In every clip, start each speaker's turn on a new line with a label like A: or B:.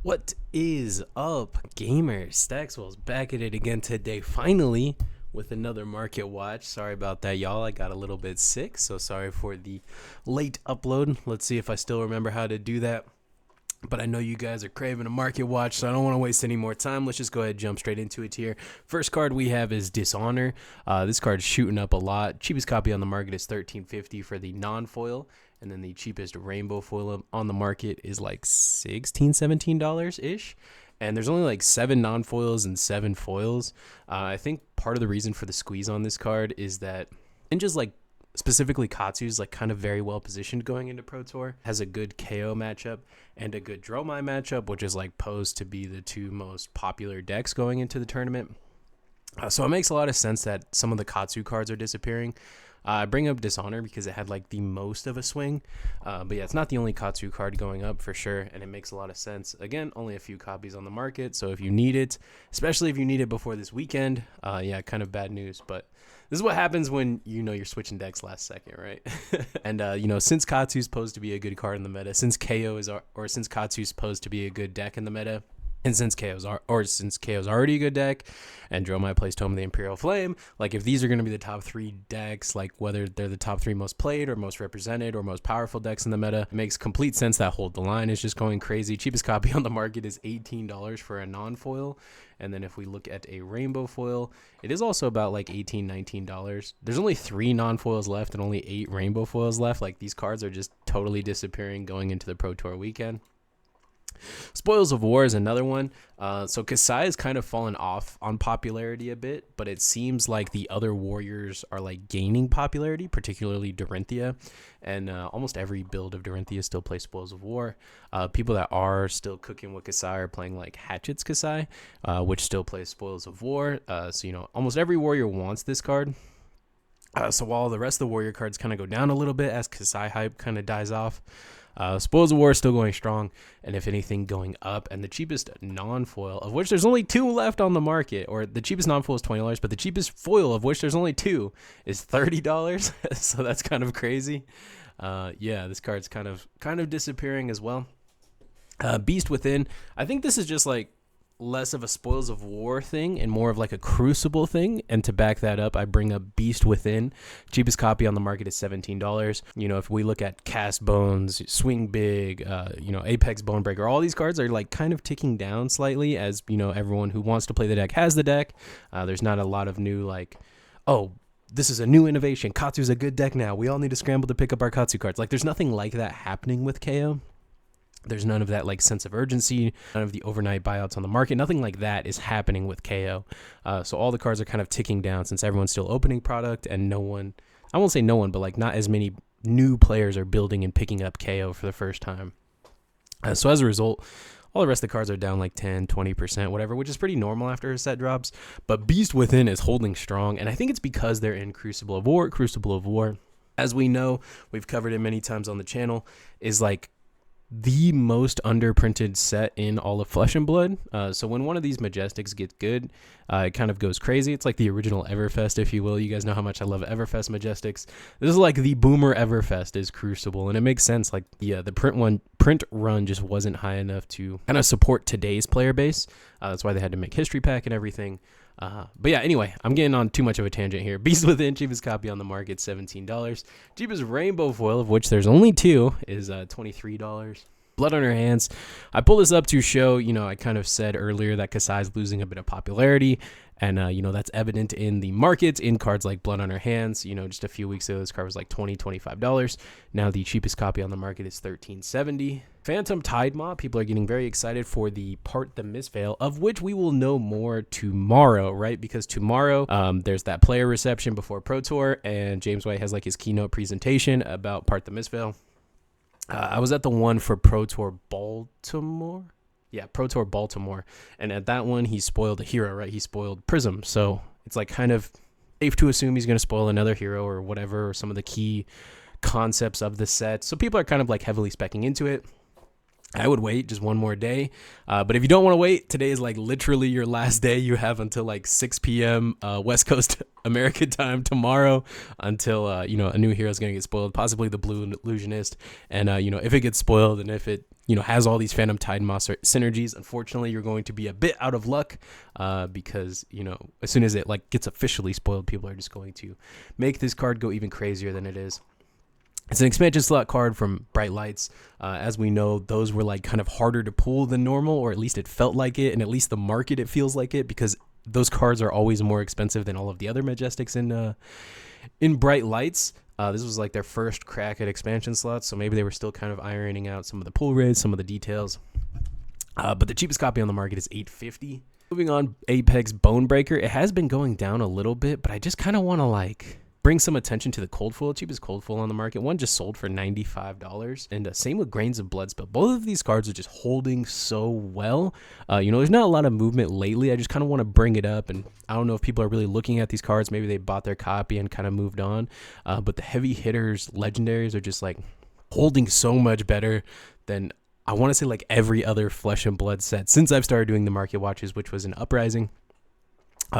A: What is up, gamers? Staxwell's back at it again today, finally, with another market watch. Sorry about that, y'all. I got a little bit sick, so sorry for the late upload. Let's see if I still remember how to do that. But I know you guys are craving a market watch, so I don't want to waste any more time. Let's just go ahead and jump straight into it here. First card we have is Dishonor. This card's shooting up a lot. Cheapest copy on the market is $13.50 for the non-foil. And then the cheapest rainbow foil on the market is like $16, $17-ish. And there's only like 7 non-foils and 7 foils. I think part of the reason for the squeeze on this card is that, and just like specifically Katsu's like kind of very well positioned going into Pro Tour, has a good KO matchup and a good Dromi matchup, which is like posed to be the two most popular decks going into the tournament. So it makes a lot of sense that some of the Katsu cards are disappearing. I bring up Dishonor because it had like the most of a swing. But yeah, it's not the only Katsu card going up for sure, and it makes a lot of sense. Again, only a few copies on the market, so if you need it, especially if you need it before this weekend, yeah, kind of bad news. But this is what happens when you're switching decks last second, right? And since Katsu's posed to be a good card in the meta, since since Katsu's posed to be a good deck in the meta, and since KO's already a good deck, and Dromi placed home the Imperial Flame, like if these are going to be the top 3 decks, like whether they're the top 3 most played or most represented or most powerful decks in the meta, it makes complete sense that Hold the Line is just going crazy. Cheapest copy on the market is $18 for a non-foil. And then if we look at a rainbow foil, it is also about like $18, $19. There's only 3 non-foils left and only 8 rainbow foils left. Like these cards are just totally disappearing going into the Pro Tour weekend. Spoils of War is another one. So Kasai has kind of fallen off on popularity a bit, but it seems like the other warriors are like gaining popularity, particularly Dorinthia, and almost every build of Dorinthia still plays Spoils of War. People that are still cooking with Kasai are playing like Hatchet's Kasai, which still plays Spoils of War. So almost every warrior wants this card. So while the rest of the warrior cards kind of go down a little bit as Kasai hype kind of dies off, Spoils of War is still going strong, and if anything, going up. And the cheapest non-foil, of which there's only 2 left on the market, or the cheapest non-foil is $20, but the cheapest foil, of which there's only 2, is $30. So that's kind of crazy. Yeah, this card's kind of disappearing as well. Beast Within, I think this is just like less of a Spoils of War thing and more of like a Crucible thing. And to back that up, I bring up Beast Within. Cheapest copy on the market is $17. If we look at Cast Bones, Swing Big, Apex Bonebreaker, all these cards are like kind of ticking down slightly as, everyone who wants to play the deck has the deck. There's not a lot of new like, oh, this is a new innovation. Katsu's a good deck now. We all need to scramble to pick up our Katsu cards. Like there's nothing like that happening with KO. There's none of that like sense of urgency, none of the overnight buyouts on the market. Nothing like that is happening with KO. So all the cards are kind of ticking down since everyone's still opening product and I won't say no one, but like not as many new players are building and picking up KO for the first time. So as a result, all the rest of the cards are down like 10, 20%, whatever, which is pretty normal after a set drops. But Beast Within is holding strong, and I think it's because they're in Crucible of War. Crucible of War, as we know, we've covered it many times on the channel, is like the most underprinted set in all of Flesh and Blood. So when one of these Majestics gets good, it kind of goes crazy. It's like the original Everfest, if you will. You guys know how much I love Everfest Majestics. This is like the boomer Everfest is Crucible, and it makes sense. Like the print run just wasn't high enough to kind of support today's player base. That's why they had to make History Pack and everything. But yeah, anyway, I'm getting on too much of a tangent here. Beast Within, cheapest copy on the market, $17. Cheapest rainbow foil, of which there's only 2, is $23. Blood on Her Hands. I pulled this up to show, I kind of said earlier that Kasai's losing a bit of popularity, and that's evident in the market in cards like Blood on Her Hands. Just a few weeks ago, this card was like $20, $25. Now the cheapest copy on the market is $13.70. Phantom Tide Maw, people are getting very excited for the Part the Misveil, of which we will know more tomorrow, right? Because tomorrow there's that player reception before Pro Tour, and James White has like his keynote presentation about Part the Misveil. I was at the one for Pro Tour Baltimore. Yeah, Pro Tour Baltimore. And at that one, he spoiled a hero, right? He spoiled Prism. So it's like kind of safe to assume he's going to spoil another hero or whatever, or some of the key concepts of the set. So people are kind of like heavily speccing into it. I would wait just one more day. But if you don't want to wait, today is like literally your last day. You have until like 6 p.m. West Coast American time tomorrow until, a new hero is going to get spoiled, possibly the Blue Illusionist. And, if it gets spoiled and if it has all these Phantom Titanmoth synergies. Unfortunately, you're going to be a bit out of luck because, as soon as it gets officially spoiled, people are just going to make this card go even crazier than it is. It's an expansion slot card from Bright Lights. As we know, those were kind of harder to pull than normal, or at least it felt like it, and at least the market, it feels like it, because those cards are always more expensive than all of the other Majestics in Bright Lights. This was their first crack at expansion slots, so maybe they were still kind of ironing out some of the pull rates, some of the details. But the cheapest copy on the market is $850. Moving on, Apex Bonebreaker. It has been going down a little bit, but I just kind of want to bring some attention to the cold foil. Cheapest cold foil on the market. One just sold for $95. And same with Grains of Bloodspill. Both of these cards are just holding so well. There's not a lot of movement lately. I just kind of want to bring it up. And I don't know if people are really looking at these cards. Maybe they bought their copy and kind of moved on. But the heavy hitters, legendaries, are just holding so much better than, I want to say, every other Flesh and Blood set since I've started doing the market watches, which was an Uprising.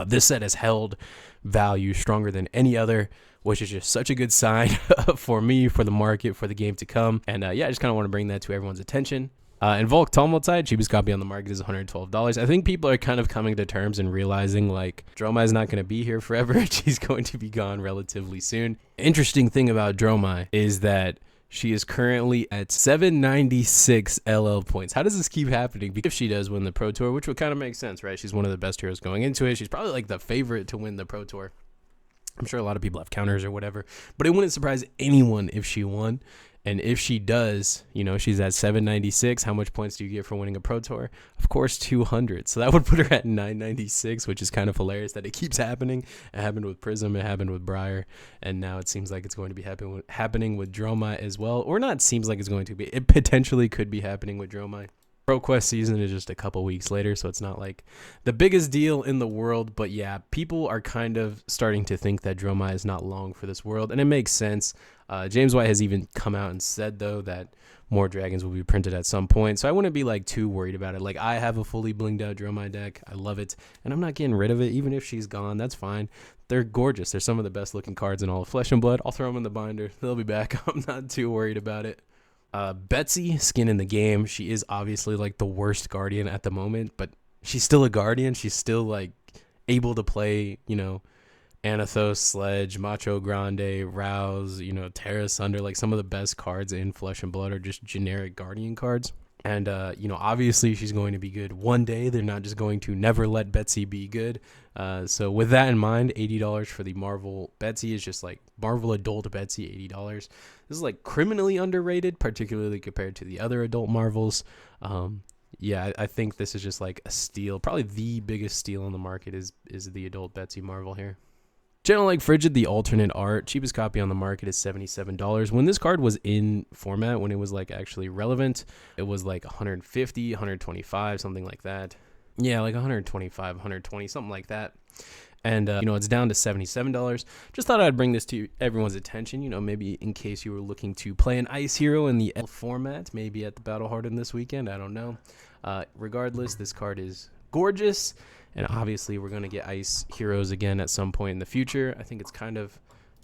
A: This set has held value stronger than any other, which is just such a good sign for me, for the market, for the game to come. And I just kind of want to bring that to everyone's attention. And Volk Tumultide, cheapest copy on the market, is $112. I think people are kind of coming to terms and realizing Dromi is not going to be here forever. She's going to be gone relatively soon. Interesting thing about Dromi is that she is currently at 796 LL points. How does this keep happening? Because if she does win the Pro Tour, which would kind of make sense, right? She's one of the best heroes going into it. She's probably the favorite to win the Pro Tour. I'm sure a lot of people have counters or whatever, but it wouldn't surprise anyone if she won. And if she does, she's at 796. How much points do you get for winning a Pro Tour? Of course, 200. So that would put her at 996, which is kind of hilarious that it keeps happening. It happened with Prism. It happened with Briar. And now it seems like it's going to be happening with Dromi as well. Or not seems like it's going to be. It potentially could be happening with Dromi. Pro Quest season is just a couple weeks later, so it's not the biggest deal in the world. But yeah, people are kind of starting to think that Dromi is not long for this world, and it makes sense. James White has even come out and said, though, that more dragons will be printed at some point, so I wouldn't be too worried about it. I have a fully blinged out Dromi deck. I love it, and I'm not getting rid of it. Even if she's gone, that's fine. They're gorgeous. They're some of the best looking cards in all of Flesh and Blood. I'll throw them in the binder. They'll be back. I'm not too worried about it. Betsy, skin in the game. She is obviously the worst guardian at the moment, but she's still a guardian. She's still able to play, Anathos, Sledge, Macho Grande, Rouse, Terra Sunder. Some of the best cards in Flesh and Blood are just generic guardian cards. And, obviously she's going to be good one day. They're not just going to never let Betsy be good. So with that in mind, $80 for the Marvel Betsy is just Marvel adult Betsy, $80. This is criminally underrated, particularly compared to the other adult Marvels. Yeah, I think this is just a steal. Probably the biggest steal on the market is the adult Betsy Marvel here. Channel Frigid, the alternate art, cheapest copy on the market is $77. When this card was in format, when it was actually relevant, it was 150, 125, something like that. Yeah, 125, 120, something like that. And, it's down to $77. Just thought I'd bring this to everyone's attention, maybe in case you were looking to play an Ice hero in the L format, maybe at the Battle Hardened this weekend. I don't know. Regardless, this card is gorgeous. And obviously, we're going to get Ice heroes again at some point in the future. I think it's kind of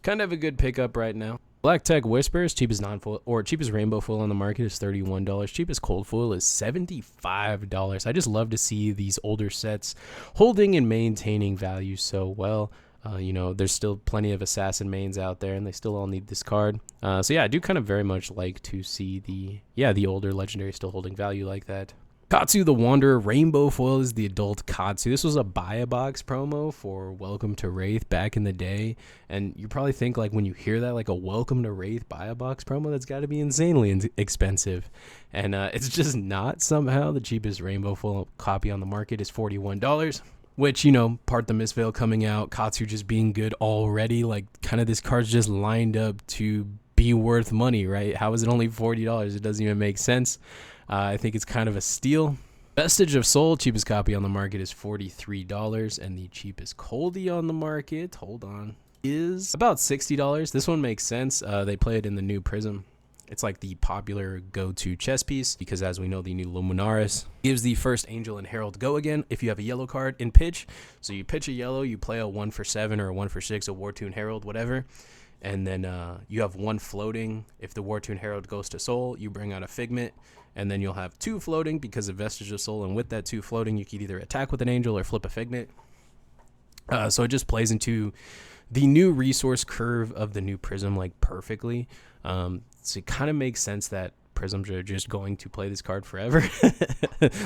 A: a good pickup right now. Black Tech Whispers, cheapest non-foil or cheapest rainbow foil on the market is $31. Cheapest cold foil is $75. I just love to see these older sets holding and maintaining value so well. There's still plenty of assassin mains out there, and they still all need this card. So yeah, I do kind of very much like to see the older legendary still holding value like that. Katsu the Wanderer rainbow foil is the adult Katsu. This was a buy a box promo for Welcome to Wraith back in the day, and you probably think when you hear that a Welcome to Wraith buy a box promo, that's got to be insanely expensive, and it's just not. Somehow the cheapest rainbow foil copy on the market is $41, which part the Mistveil coming out, Katsu just being good already, kind of this card's just lined up to be worth money, right? How is it only $40? It doesn't even make sense. I think it's kind of a steal. Vestige of Soul, cheapest copy on the market is $43, and the cheapest coldie on the market, hold on, is about $60. This one makes sense. They play it in the new Prism. It's the popular go-to chess piece because, as we know, the new Luminaris gives the first Angel and Herald go again if you have a yellow card in pitch. So you pitch a yellow, you play a 1-for-7 or a 1-for-6, a War-Tune Herald, whatever. And then you have one floating. If the War-Tune Herald goes to Soul, you bring out a Figment. and then you'll have 2 floating because of Vestige of Soul, and with that 2 floating, you could either attack with an angel or flip a Figment. So it just plays into the new resource curve of the new Prism like perfectly. So it kind of makes sense that Prisms are just going to play this card forever.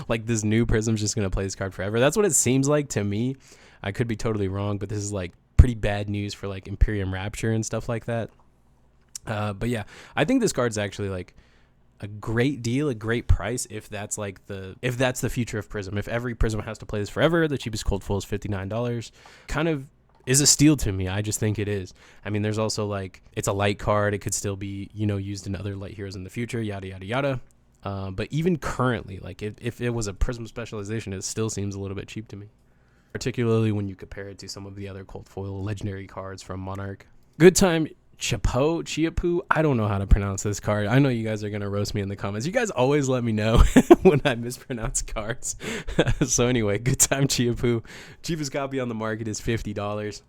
A: Like this new Prism's just going to play this card forever. That's what it seems like to me. I could be totally wrong, but this is like pretty bad news for like Imperium Rapture and stuff like that. But yeah, I think this card's actually like a great deal, a great price if that's the future of Prism. If every Prism has to play this forever, the cheapest cold foil is $59. Kind of is a steal to me. I just think it is. I mean, there's also like, it's a light card. It could still be, you know, used in other light heroes in the future, yada, yada, yada. But even currently, like if it was a Prism specialization, it still seems a little bit cheap to me, particularly when you compare it to some of the other cold foil legendary cards from Monarch. Good time Chiapu. I don't know how to pronounce this card. I know you guys are going to roast me in the comments. You guys always let me know when I mispronounce cards. So anyway, good time Chiapu. Cheapest copy on the market is $50.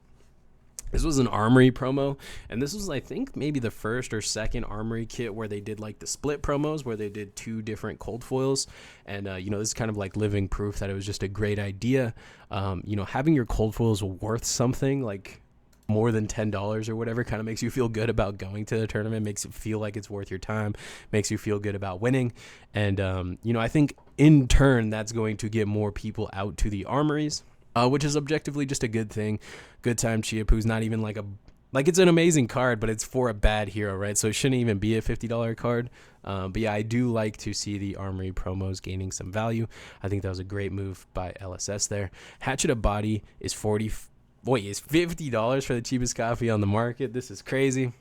A: This was an Armory promo, and this was, I think, maybe the first or second Armory kit where they did like the split promos where they did 2 different cold foils. And, you know, this is kind of like living proof that it was just a great idea. You know, having your cold foils worth something like more than $10 or whatever kind of makes you feel good about going to the tournament, makes it feel like it's worth your time, makes you feel good about winning. And, you know, I think in turn that's going to get more people out to the Armories, which is objectively just a good thing. Good time Chiapu's not even like it's an amazing card, but it's for a bad hero, right? So it shouldn't even be a $50 card. But yeah, I do like to see the Armory promos gaining some value. I think that was a great move by LSS there. Hatchet of Body is $50 for the cheapest copy on the market. This is crazy.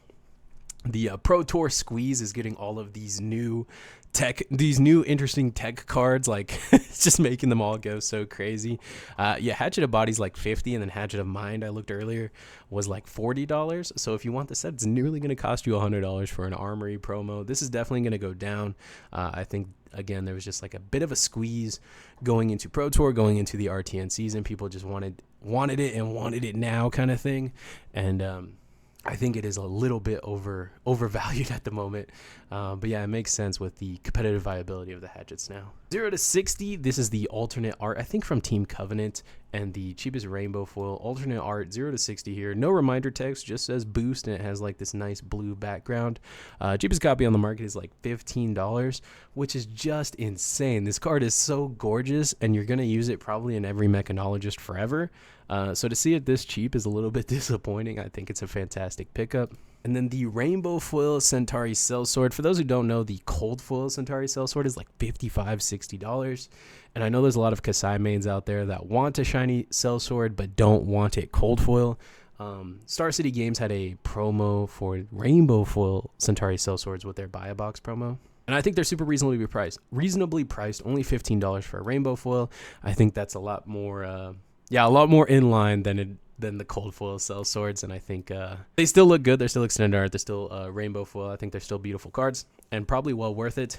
A: The Pro Tour Squeeze is getting all of these new interesting tech cards. Like, it's just making them all go so crazy. Yeah, Hatchet of Body's like $50, and then Hatchet of Mind, I looked earlier, was like $40. So if you want the set, it's nearly going to cost you $100 for an Armory promo. This is definitely going to go down. I think, again, there was just like a bit of a squeeze going into Pro Tour, going into the RTN season. People just wanted it and wanted it now kind of thing. And I think it is a little bit overvalued at the moment. But yeah, it makes sense with the competitive viability of the hatchets now. 0 to 60, this is the alternate art, I think from Team Covenant, and the cheapest rainbow foil. Alternate art, 0 to 60 here. No reminder text, just says boost, and it has like this nice blue background. Cheapest copy on the market is like $15, which is just insane. This card is so gorgeous, and you're going to use it probably in every mechanologist forever. So to see it this cheap is a little bit disappointing. I think it's a fantastic pickup. And then the Rainbow Foil Centauri Sellsword. For those who don't know, the Cold Foil Centauri Sellsword is like $55, $60. And I know there's a lot of Kasai mains out there that want a shiny Sellsword but don't want it Cold Foil. Star City Games had a promo for Rainbow Foil Centauri Sellswords with their Buy a Box promo. And I think they're super reasonably priced. Only $15 for a Rainbow Foil. I think that's a lot more in line than the Cold Foil Sellswords, and I think they still look good. They're still extended art. They're still Rainbow Foil. I think they're still beautiful cards and probably well worth it.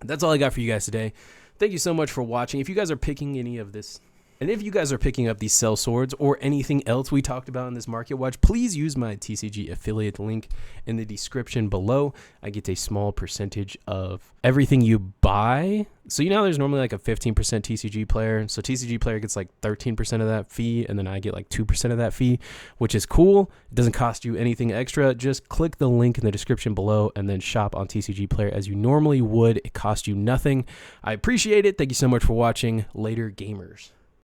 A: That's all I got for you guys today. Thank you so much for watching. If you guys are picking any of this, and if you guys are picking up these Sellswords or anything else we talked about in this market watch, please use my TCG affiliate link in the description below. I get a small percentage of everything you buy. So you know there's normally like a 15% TCG player. So TCG player gets like 13% of that fee, and then I get like 2% of that fee, which is cool. It doesn't cost you anything extra. Just click the link in the description below and then shop on TCG player as you normally would. It costs you nothing. I appreciate it. Thank you so much for watching. Later, gamers.